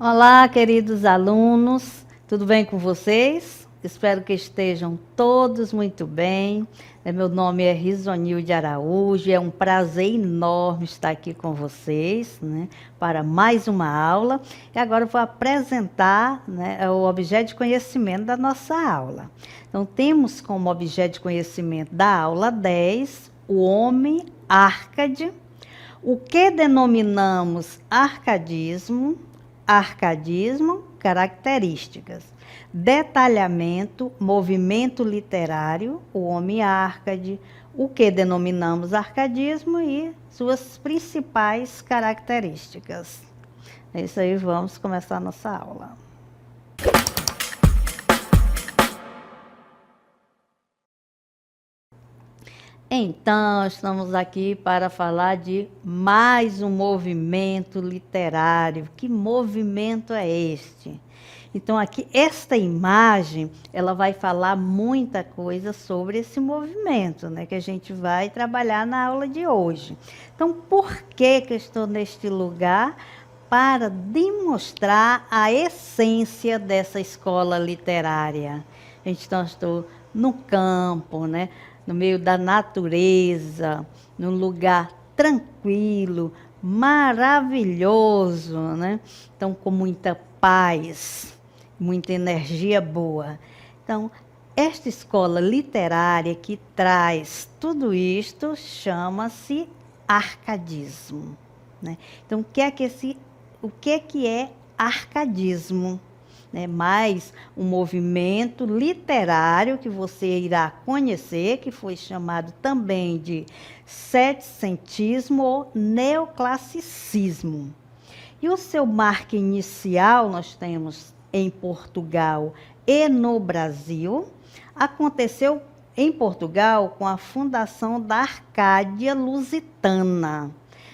Olá, queridos alunos, tudo bem com vocês? Espero que estejam todos muito bem. Meu nome é Risonilde Araújo, é um prazer enorme estar aqui com vocês, para mais uma aula. E agora eu vou apresentar, o objeto de conhecimento da nossa aula. Então, temos como objeto de conhecimento da aula 10, o homem Árcade, o que denominamos arcadismo, características, detalhamento, movimento literário, o homem Árcade, o que denominamos arcadismo e suas principais características. É isso aí, vamos começar a nossa aula. Então, estamos aqui para falar de mais um movimento literário. Que movimento é este? Então, aqui, esta imagem, ela vai falar muita coisa sobre esse movimento, que a gente vai trabalhar na aula de hoje. Então, por que eu estou neste lugar? Para demonstrar a essência dessa escola literária. Então, estou no campo, no meio da natureza, num lugar tranquilo, maravilhoso, Então, com muita paz, muita energia boa. Então, esta escola literária que traz tudo isto chama-se arcadismo, Então, o que é arcadismo? Mais um movimento literário que você irá conhecer, que foi chamado também de setecentismo ou neoclassicismo. E o seu marco inicial nós temos em Portugal e no Brasil. Aconteceu em Portugal com a fundação da Arcádia Lusitana.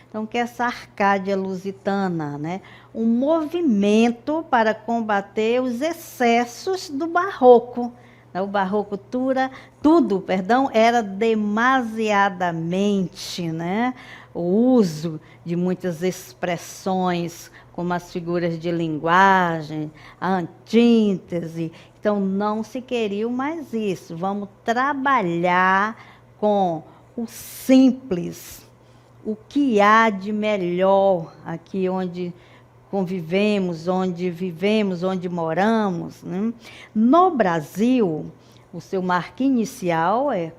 Então, que é essa Arcádia Lusitana, um movimento para combater os excessos do barroco. O barroco era demasiadamente, o uso de muitas expressões, como as figuras de linguagem, a antítese. Então, não se queria mais isso. Vamos trabalhar com o simples, o que há de melhor aqui onde convivemos, onde vivemos, onde moramos. No Brasil, o seu marco inicial é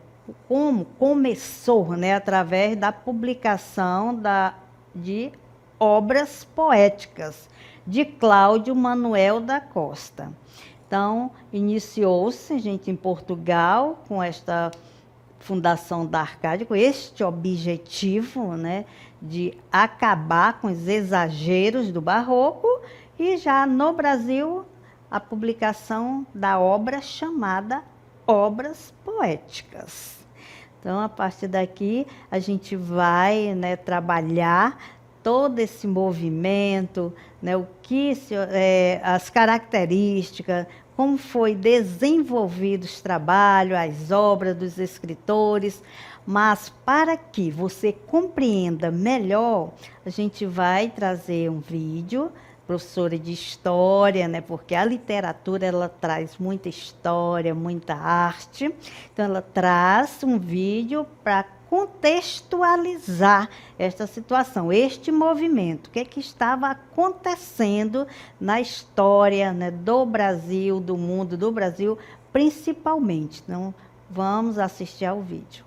como começou, através da publicação de obras poéticas de Cláudio Manuel da Costa. Então, iniciou-se, em Portugal, com esta fundação da Arcádia, com este objetivo, de acabar com os exageros do barroco, e já no Brasil, a publicação da obra chamada Obras Poéticas. Então, a partir daqui, a gente vai trabalhar todo esse movimento, as características, como foi desenvolvido os trabalhos, as obras dos escritores. Mas para que você compreenda melhor, a gente vai trazer um vídeo, professora de história, porque a literatura ela traz muita história, muita arte. Então ela traz um vídeo para contextualizar esta situação, este movimento, o que estava acontecendo na história, do Brasil, do mundo, do Brasil, principalmente. Então, vamos assistir ao vídeo.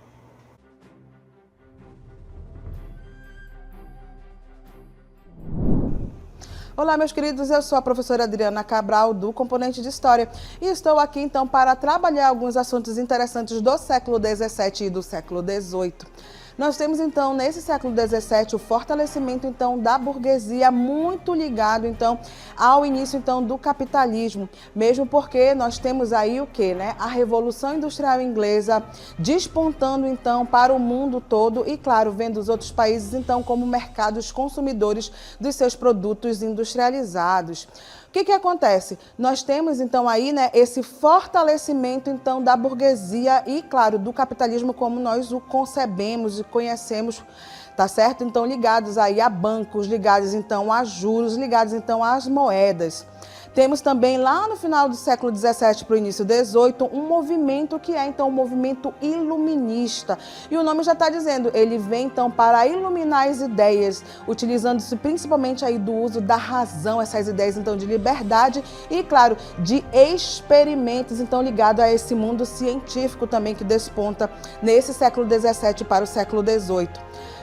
Olá, meus queridos, eu sou a professora Adriana Cabral, do Componente de História, e estou aqui, então, para trabalhar alguns assuntos interessantes do século XVII e do século XVIII. Nós temos, então, nesse século XVII, o fortalecimento, então, da burguesia, muito ligado, então, ao início, então, do capitalismo, mesmo porque nós temos aí o quê, A Revolução Industrial Inglesa despontando, então, para o mundo todo e, claro, vendo os outros países, então, como mercados consumidores dos seus produtos industrializados. O que acontece? Nós temos, então, aí, esse fortalecimento, então, da burguesia e, claro, do capitalismo como nós o concebemos e conhecemos tá certo? Então, ligados aí a bancos, ligados então a juros, ligados então às moedas. Temos também, lá no final do século XVII para o início do XVIII, um movimento que é, então, o movimento iluminista. E o nome já está dizendo, ele vem, então, para iluminar as ideias, utilizando-se principalmente aí do uso da razão, essas ideias, então, de liberdade e, claro, de experimentos, então, ligado a esse mundo científico também que desponta nesse século XVII para o século XVIII.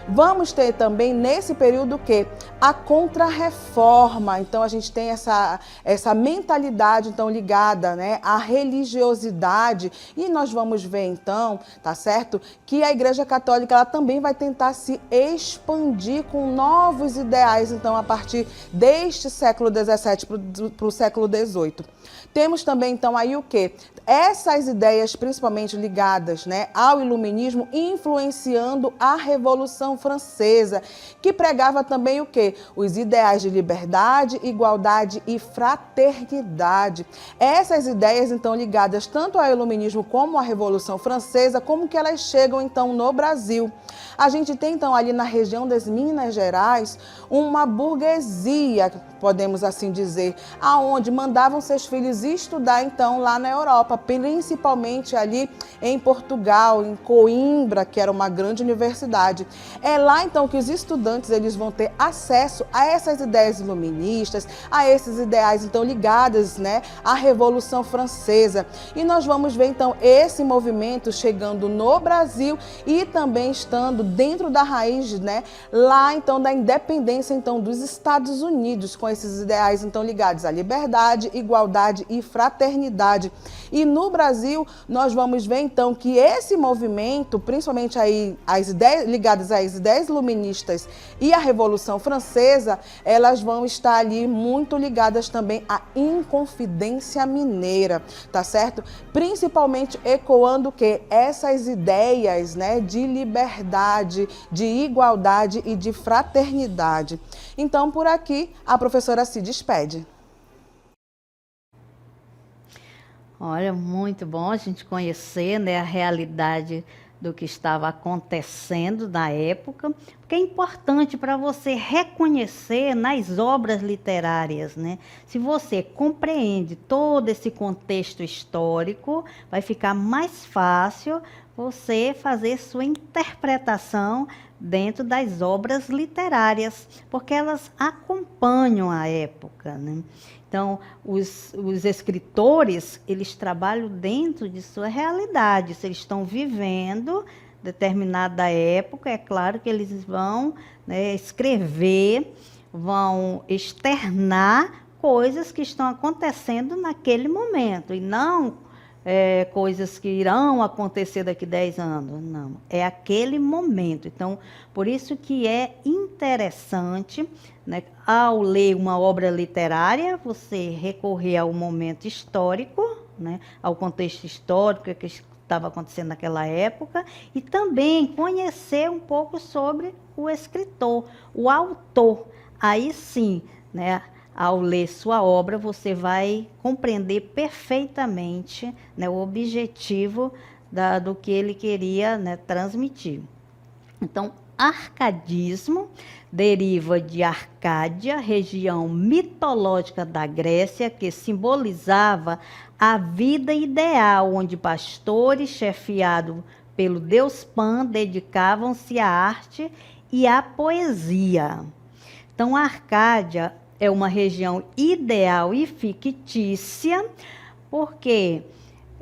Vamos ter também nesse período que a Contra-Reforma. Então a gente tem essa mentalidade então ligada, né, à religiosidade, e nós vamos ver então, tá certo, que a Igreja Católica ela também vai tentar se expandir com novos ideais então a partir deste século XVII para o século XVIII. Temos também então aí o quê? Essas ideias principalmente ligadas, né, ao iluminismo, influenciando a Revolução Francesa, que pregava também o quê? Os ideais de liberdade, igualdade e fraternidade. Essas ideias então ligadas tanto ao iluminismo como à Revolução Francesa, como que elas chegam então no Brasil. A gente tem então ali na região das Minas Gerais uma burguesia, podemos assim dizer, aonde mandavam seus filhos estudar então lá na Europa, principalmente ali em Portugal, em Coimbra, que era uma grande universidade. É lá então que os estudantes eles vão ter acesso a essas ideias iluministas, a esses ideais então ligados, né, à Revolução Francesa. E nós vamos ver então esse movimento chegando no Brasil e também estando dentro da raiz, né, lá então da independência então dos Estados Unidos, com esses ideais então ligados à liberdade, igualdade e fraternidade. E no Brasil nós vamos ver então que esse movimento, principalmente aí as ideias ligadas às ideias iluministas e à Revolução Francesa, elas vão estar ali muito ligadas também à Inconfidência Mineira, tá certo? Principalmente ecoando que essas ideias, né, de liberdade, de igualdade e de fraternidade. Então, por aqui, a professora se despede. Olha, muito bom a gente conhecer, né, a realidade do que estava acontecendo na época, porque é importante para você reconhecer nas obras literárias, né? Se você compreende todo esse contexto histórico, vai ficar mais fácil você fazer sua interpretação dentro das obras literárias, porque elas acompanham a época, né? Então, os escritores, eles trabalham dentro de sua realidade. Se eles estão vivendo determinada época, é claro que eles vão, né, escrever, vão externar coisas que estão acontecendo naquele momento, e não coisas que irão acontecer daqui 10 anos. Não, é aquele momento. Então, por isso que é interessante, né, ao ler uma obra literária, você recorrer ao momento histórico, né, ao contexto histórico que estava acontecendo naquela época, e também conhecer um pouco sobre o escritor, o autor. Aí sim, né, ao ler sua obra, você vai compreender perfeitamente, né, o objetivo do que ele queria, né, transmitir. Então, arcadismo deriva de Arcádia, região mitológica da Grécia, que simbolizava a vida ideal, onde pastores, chefiados pelo deus Pan, dedicavam-se à arte e à poesia. Então, a Arcádia é uma região ideal e fictícia, porque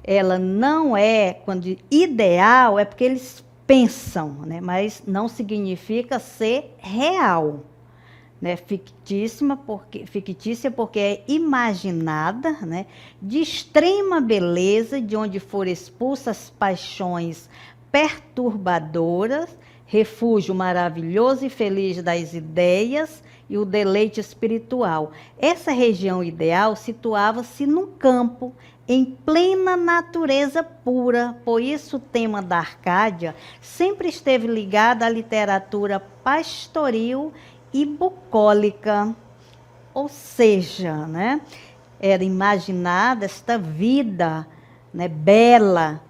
ela não é, quando ideal, é porque eles pensam, né? Mas não significa ser real, né? Fictícia porque é imaginada, né? De extrema beleza, de onde foram expulsas paixões perturbadoras, refúgio maravilhoso e feliz das ideias e o deleite espiritual. Essa região ideal situava-se num campo, em plena natureza pura. Por isso o tema da Arcádia sempre esteve ligado à literatura pastoril e bucólica. Ou seja, né, era imaginada esta vida, né, bela,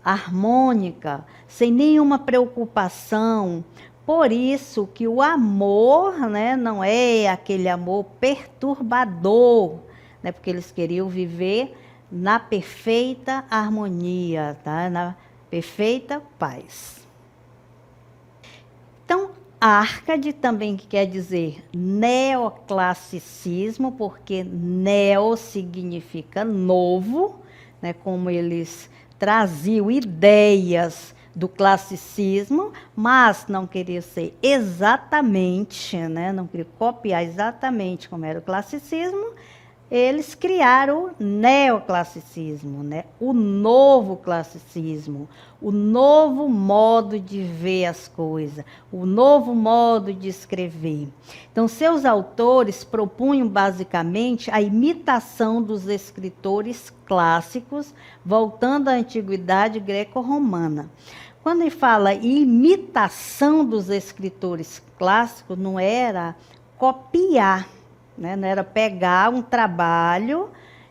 harmônica, sem nenhuma preocupação, Por isso que o amor, né, não é aquele amor perturbador, né, porque eles queriam viver na perfeita harmonia, tá? Na perfeita paz. Então, Arcade também quer dizer neoclassicismo, porque neo significa novo, né, como eles traziam ideias do classicismo, mas não queria ser exatamente, né, não queria copiar exatamente como era o classicismo. Eles criaram o neoclassicismo, né? O novo classicismo, o novo modo de ver as coisas, o novo modo de escrever. Então, seus autores propunham basicamente a imitação dos escritores clássicos, voltando à antiguidade greco-romana. Quando ele fala imitação dos escritores clássicos, não era copiar, né? Não era pegar um trabalho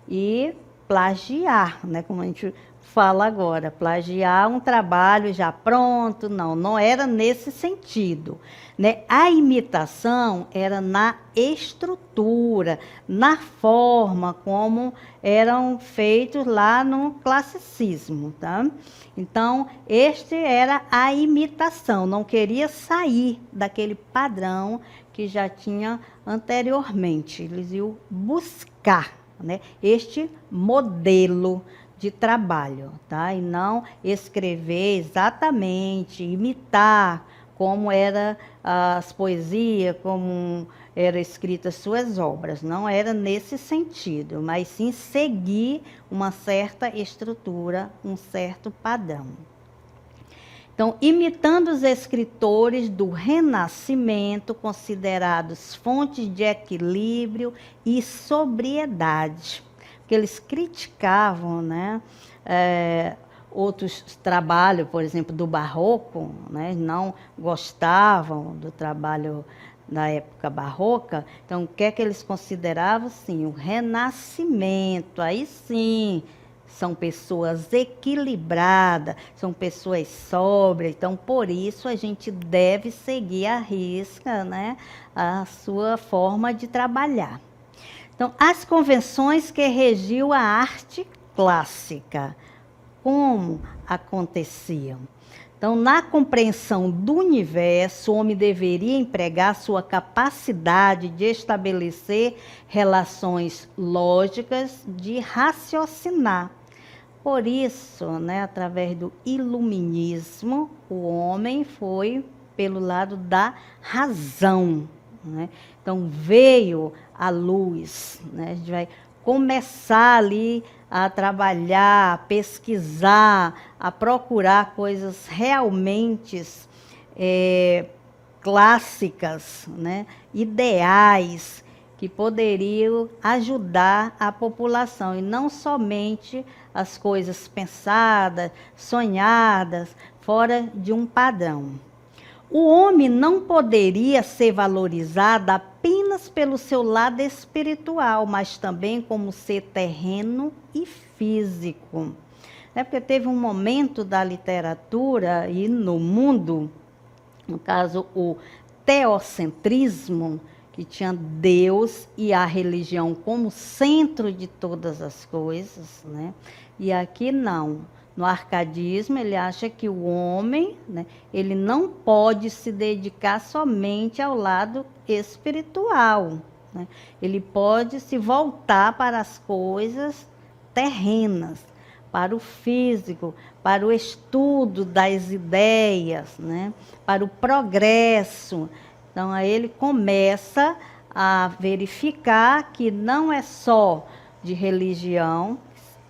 e plagiar, né? Como a gente fala agora, plagiar um trabalho já pronto, não era nesse sentido, né? A imitação era na estrutura, na forma como eram feitos lá no classicismo, tá? Então, este era a imitação, não queria sair daquele padrão que já tinha anteriormente. Eles iam buscar, né, este modelo de trabalho, tá? E não escrever exatamente, imitar como era as poesias, como eram escritas suas obras. Não era nesse sentido, mas sim seguir uma certa estrutura, um certo padrão. Então, imitando os escritores do Renascimento, considerados fontes de equilíbrio e sobriedade, porque eles criticavam, né, outros trabalhos, por exemplo, do Barroco, né, não gostavam do trabalho da época barroca. Então, o que é que eles consideravam? Sim, o Renascimento, aí sim, são pessoas equilibradas, são pessoas sóbrias. Então, por isso, a gente deve seguir à risca, né, a sua forma de trabalhar. Então, as convenções que regiam a arte clássica, como aconteciam? Então, na compreensão do universo, o homem deveria empregar sua capacidade de estabelecer relações lógicas, de raciocinar. Por isso, né, através do iluminismo, o homem foi pelo lado da razão, né? Então, veio a luz, né? A gente vai começar ali a trabalhar, a pesquisar, a procurar coisas realmente clássicas, né? Ideais, que poderiam ajudar a população, e não somente as coisas pensadas, sonhadas, fora de um padrão. O homem não poderia ser valorizado apenas pelo seu lado espiritual, mas também como ser terreno e físico. É porque teve um momento da literatura e no mundo, no caso o teocentrismo, que tinha Deus e a religião como centro de todas as coisas, né? E aqui não. No arcadismo, ele acha que o homem, né, ele não pode se dedicar somente ao lado espiritual, né? Ele pode se voltar para as coisas terrenas, para o físico, para o estudo das ideias, né, para o progresso. Então, aí ele começa a verificar que não é só de religião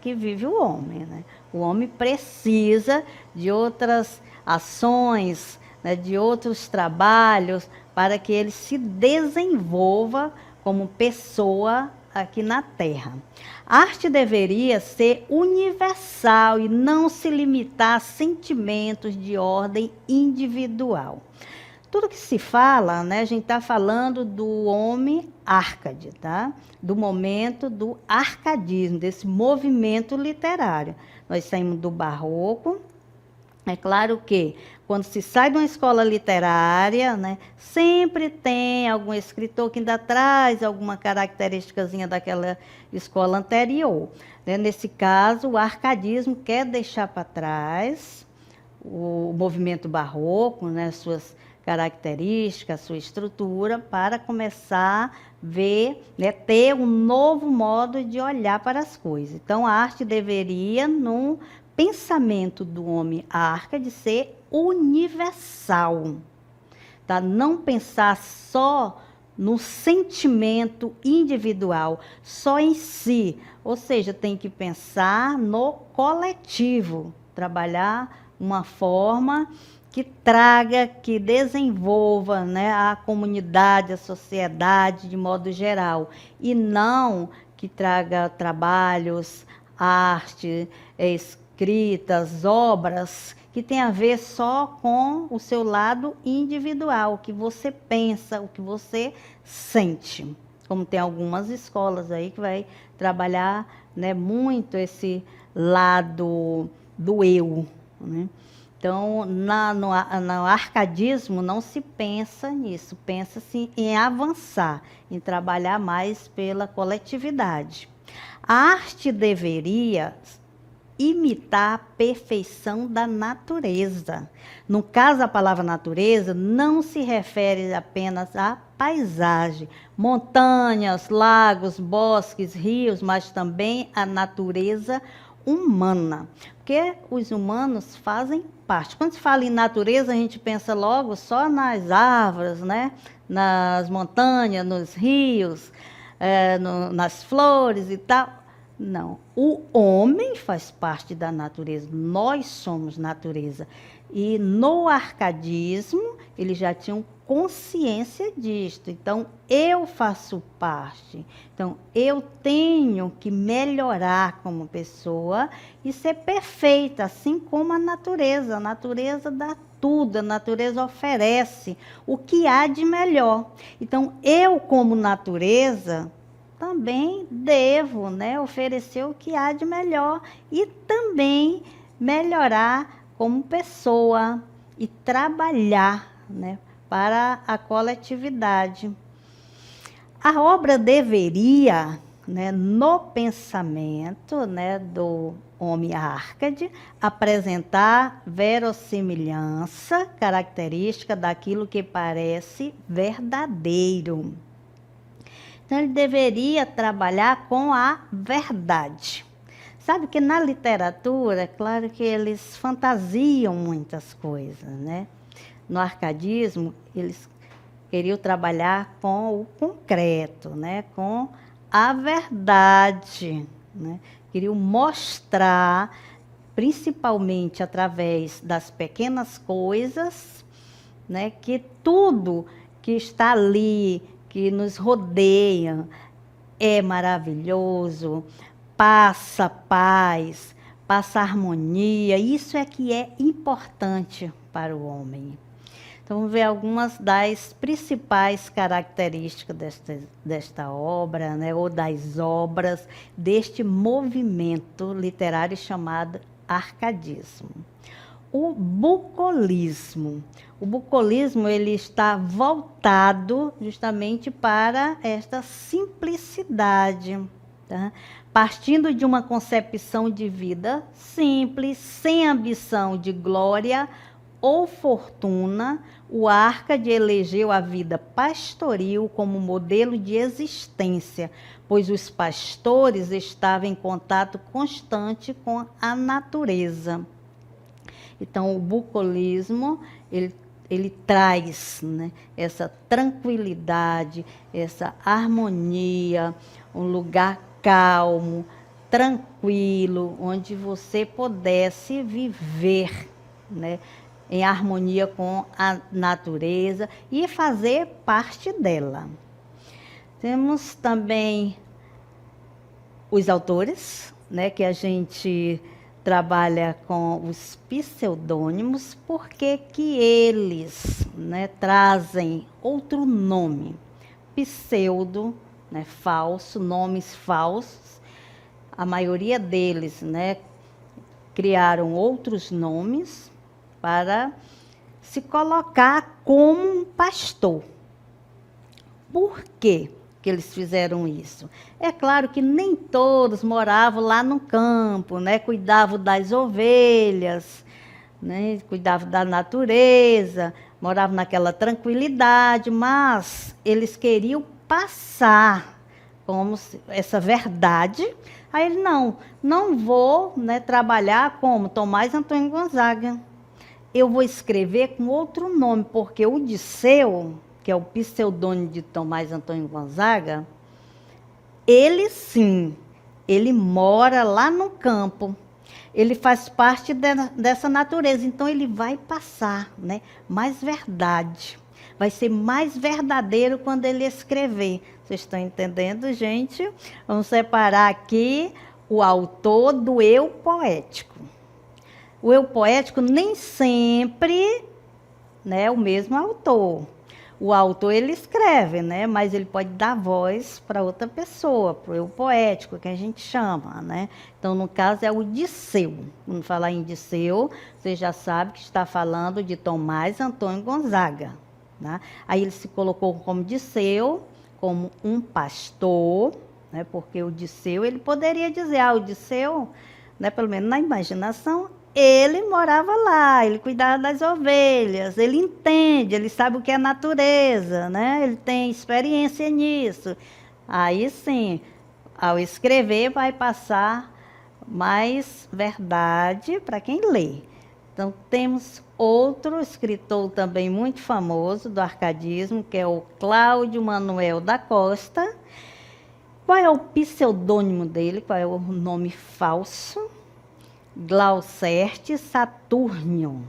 que vive o homem, né? O homem precisa de outras ações, né, de outros trabalhos, para que ele se desenvolva como pessoa aqui na Terra. A arte deveria ser universal e não se limitar a sentimentos de ordem individual. Tudo que se fala, né, a gente está falando do homem Arcade, tá? Do momento do arcadismo, desse movimento literário. Nós saímos do barroco É claro que quando se sai de uma escola literária, né, sempre tem algum escritor que ainda traz alguma característicazinha daquela escola anterior, né? Nesse caso, o arcadismo quer deixar para trás o movimento barroco, né, suas características, sua estrutura, para começar a ver, né, ter um novo modo de olhar para as coisas. Então, a arte deveria, no pensamento do homem Arcade, ser universal, tá? Não pensar só no sentimento individual, só em si. Ou seja, tem que pensar no coletivo, trabalhar uma forma que traga, que desenvolva, né, a comunidade, a sociedade de modo geral, e não que traga trabalhos, arte, escritas, obras que tem a ver só com o seu lado individual, o que você pensa, o que você sente. Como tem algumas escolas aí que vai trabalhar, né, muito esse lado do eu, né? Então, no arcadismo não se pensa nisso, pensa-se em avançar, em trabalhar mais pela coletividade. A arte deveria imitar a perfeição da natureza. No caso, a palavra natureza não se refere apenas à paisagem, montanhas, lagos, bosques, rios, mas também à natureza humana, porque os humanos fazem parte. Quando se fala em natureza, a gente pensa logo só nas árvores, né? Nas montanhas, nos rios, nas flores e tal. Não, o homem faz parte da natureza, nós somos natureza. E no arcadismo, eles já tinham consciência disto. Então, eu faço parte. Então, eu tenho que melhorar como pessoa e ser perfeita, assim como a natureza. A natureza dá tudo, a natureza oferece o que há de melhor. Então, eu como natureza também devo, né, oferecer o que há de melhor e também melhorar como pessoa e trabalhar, né, para a coletividade. A obra deveria, né, no pensamento, né, do homem Arcade, apresentar verossimilhança, característica daquilo que parece verdadeiro. Então, ele deveria trabalhar com a verdade. Sabe que na literatura, é claro que eles fantasiam muitas coisas, né? No arcadismo, eles queriam trabalhar com o concreto, né? Com a verdade, né? Queriam mostrar, principalmente através das pequenas coisas, né? Que tudo que está ali, que nos rodeia, é maravilhoso, passa paz, passa harmonia. Isso é que é importante para o homem. Então, vamos ver algumas das principais características desta obra, né, ou das obras deste movimento literário chamado arcadismo. O bucolismo. O bucolismo, ele está voltado justamente para esta simplicidade, tá? Partindo de uma concepção de vida simples, sem ambição de glória ou fortuna, o Arcade elegeu a vida pastoril como modelo de existência, pois os pastores estavam em contato constante com a natureza. Então, o bucolismo, ele traz, né, essa tranquilidade, essa harmonia, um lugar calmo, tranquilo, onde você pudesse viver, né, em harmonia com a natureza e fazer parte dela. Temos também os autores, né, que a gente trabalha com os pseudônimos, porque que eles, né, trazem outro nome, pseudo, né, falso, nomes falsos. A maioria deles, né, criaram outros nomes, para se colocar como um pastor. Por quê que eles fizeram isso? É claro que nem todos moravam lá no campo, né? Cuidavam das ovelhas, né? Cuidavam da natureza, moravam naquela tranquilidade, mas eles queriam passar como essa verdade. Aí ele, não vou, né, trabalhar como Tomás Antônio Gonzaga. Eu vou escrever com outro nome, porque o Disseu, que é o pseudônimo de Tomás Antônio Gonzaga, ele sim, ele mora lá no campo. Ele faz parte dessa natureza, então ele vai passar, né, mais verdade. Vai ser mais verdadeiro quando ele escrever. Vocês estão entendendo, gente? Vamos separar aqui o autor do eu poético. O eu poético nem sempre, né, é o mesmo autor. O autor, ele escreve, né, mas ele pode dar voz para outra pessoa, para o eu poético, que a gente chama, né? Então, no caso, é o Disseu. Quando falar em Disseu, você já sabe que está falando de Tomás Antônio Gonzaga, né? Aí ele se colocou como Disseu, como um pastor, né, porque o Disseu, ele poderia dizer, o Disseu, né, pelo menos na imaginação, ele morava lá, ele cuidava das ovelhas, ele entende, ele sabe o que é natureza, né? Ele tem experiência nisso. Aí sim, ao escrever, vai passar mais verdade para quem lê. Então, temos outro escritor também muito famoso do arcadismo, que é o Cláudio Manuel da Costa. Qual é o pseudônimo dele? Qual é o nome falso? Glaucerte Saturnio.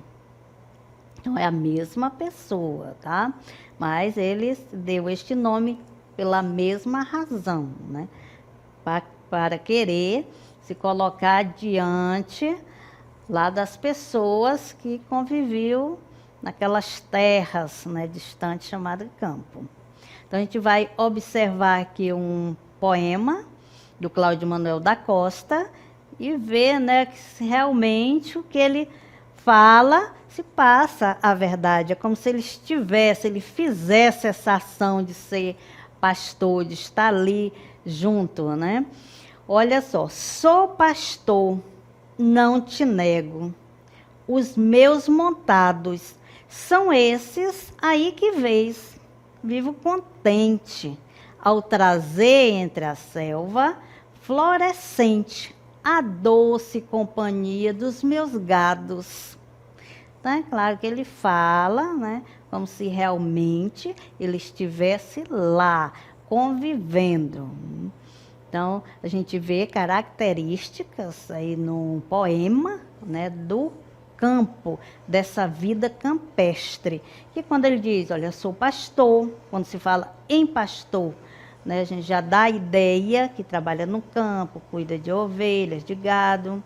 Então, é a mesma pessoa, tá? Mas ele deu este nome pela mesma razão, né? Para querer se colocar diante lá das pessoas que conviviam naquelas terras, né, distantes, chamadas campo. Então, a gente vai observar aqui um poema do Cláudio Manuel da Costa, e ver, né, que realmente o que ele fala se passa a verdade. É como se ele estivesse, ele fizesse essa ação de ser pastor, de estar ali junto, né? Olha só, sou pastor, não te nego. Os meus montados são esses aí que vês. Vivo contente ao trazer entre a selva florescente a doce companhia dos meus gados. Então, é claro que ele fala, né, como se realmente ele estivesse lá, convivendo. Então, a gente vê características aí no poema, né, do campo, dessa vida campestre. E quando ele diz, olha, sou pastor, quando se fala em pastor, né, a gente já dá a ideia que trabalha no campo, cuida de ovelhas, de gado.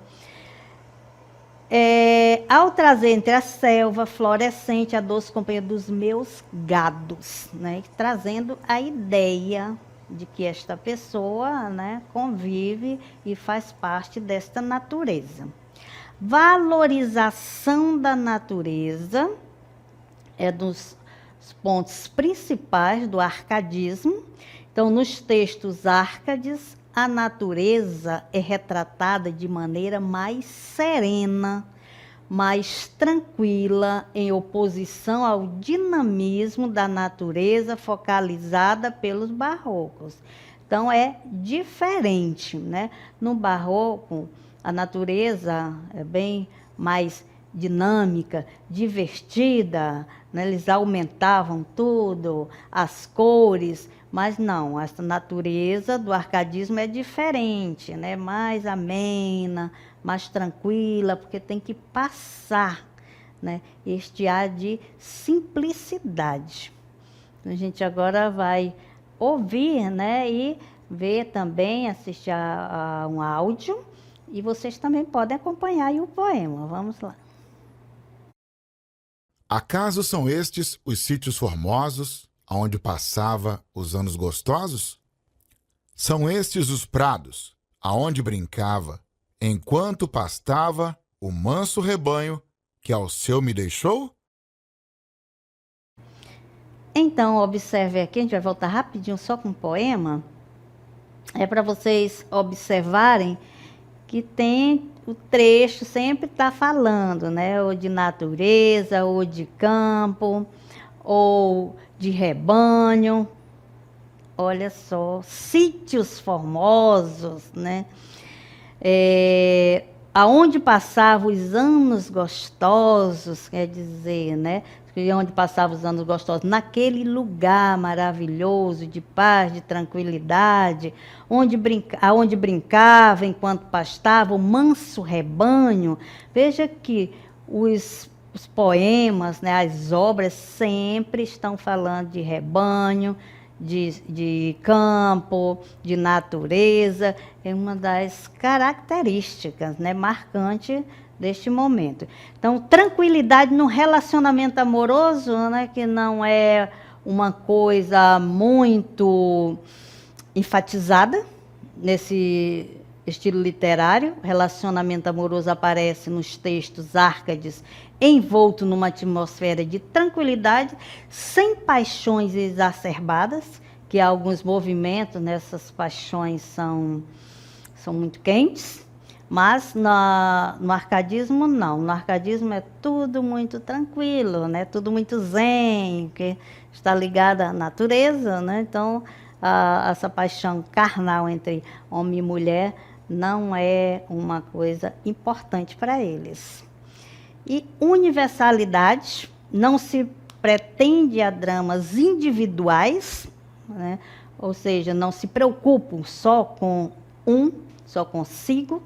Ao trazer entre a selva florescente a doce companhia dos meus gados, né, trazendo a ideia de que esta pessoa, né, convive e faz parte desta natureza. Valorização da natureza é dos pontos principais do arcadismo. Então, nos textos árcades, a natureza é retratada de maneira mais serena, mais tranquila, em oposição ao dinamismo da natureza focalizada pelos barrocos. Então, é diferente, né? No barroco, a natureza é bem mais dinâmica, divertida, né? Eles aumentavam tudo, as cores, mas não, essa natureza do arcadismo é diferente, né? Mais amena, mais tranquila, porque tem que passar, né, este ar de simplicidade. Então, a gente agora vai ouvir, né, e ver também, assistir a um áudio, e vocês também podem acompanhar aí o poema. Vamos lá. Acaso são estes os sítios formosos, aonde passava os anos gostosos? São estes os prados, aonde brincava, enquanto pastava o manso rebanho que ao seu me deixou? Então, observe aqui, a gente vai voltar rapidinho só com o poema. É para vocês observarem que tem o trecho sempre está falando, né? Ou de natureza, ou de campo, ou de rebanho. Olha só, sítios formosos, né? Aonde passavam os anos gostosos, quer dizer, né? Onde passavam os anos gostosos, naquele lugar maravilhoso, de paz, de tranquilidade, aonde brincava enquanto pastava o manso rebanho. Veja que os poemas, né, as obras sempre estão falando de rebanho, de campo, de natureza. É uma das características, né, marcantes deste momento. Então, tranquilidade no relacionamento amoroso, né, que não é uma coisa muito enfatizada nesse estilo literário. Relacionamento amoroso aparece nos textos Árcades, envolto numa atmosfera de tranquilidade, sem paixões exacerbadas, que alguns movimentos nessas paixões são muito quentes, mas no arcadismo não. No arcadismo é tudo muito tranquilo, né? Tudo muito zen, que está ligada à natureza, né? Então, essa paixão carnal entre homem e mulher não é uma coisa importante para eles. E universalidade, não se pretende a dramas individuais, né? Ou seja, não se preocupam só com só consigo.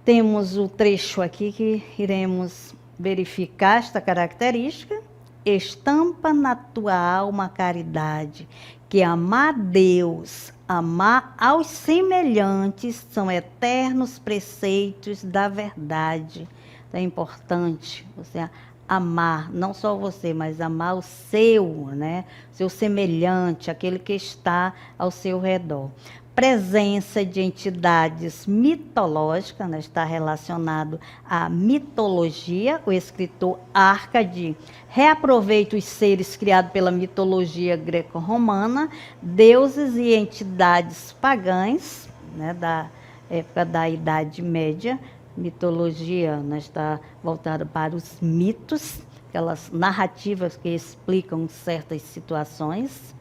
Temos o trecho aqui que iremos verificar esta característica. Estampa na tua alma a caridade, que amar a Deus, amar aos semelhantes são eternos preceitos da verdade. Então é importante você amar, não só você, mas amar o seu, né? Seu semelhante, aquele que está ao seu redor. Presença de entidades mitológicas, né? Está relacionado à mitologia. O escritor Árcade reaproveita os seres criados pela mitologia greco-romana, deuses e entidades pagãs, né? Da época da Idade Média. Mitologia, né, está voltada para os mitos, aquelas narrativas que explicam certas situações.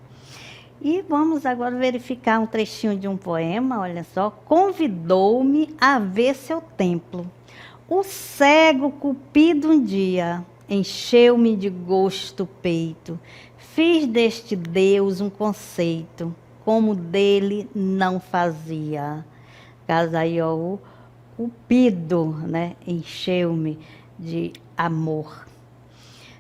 E vamos agora verificar um trechinho de um poema, olha só. Convidou-me a ver seu templo. O cego Cupido um dia encheu-me de gosto o peito. Fiz deste Deus um conceito, como dele não fazia. Caso aí, ó, o Cupido, né, encheu-me de amor.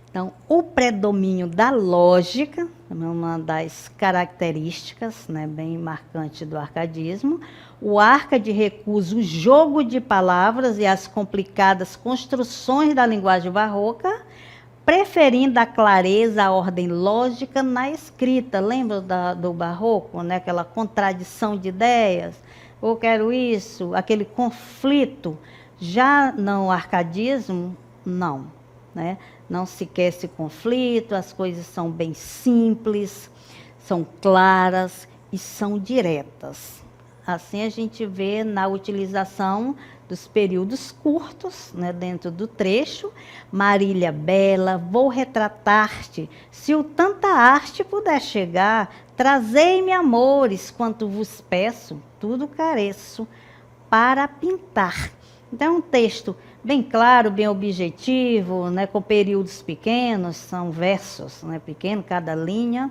Então, o predomínio da lógica, uma das características, né, bem marcante do arcadismo. O Árcade recusa o jogo de palavras e as complicadas construções da linguagem barroca, preferindo a clareza, a ordem lógica na escrita. Lembra do barroco, né, aquela contradição de ideias? Ou quero isso, aquele conflito. Já no arcadismo, não, né? Não se quer esse conflito, as coisas são bem simples, são claras e são diretas. Assim a gente vê na utilização dos períodos curtos, né, dentro do trecho. Marília bela, vou retratar-te, se o tanta arte puder chegar, trazei-me amores, quanto vos peço, tudo careço para pintar. Então é um texto bem claro, bem objetivo, né, com períodos pequenos, são versos, né, pequenos, cada linha.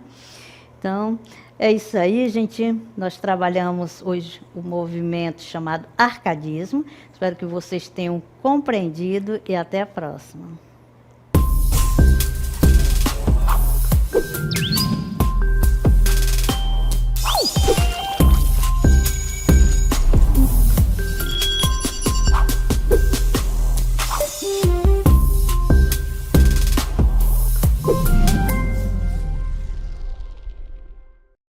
Então, é isso aí, gente. Nós trabalhamos hoje o movimento chamado arcadismo. Espero que vocês tenham compreendido e até a próxima.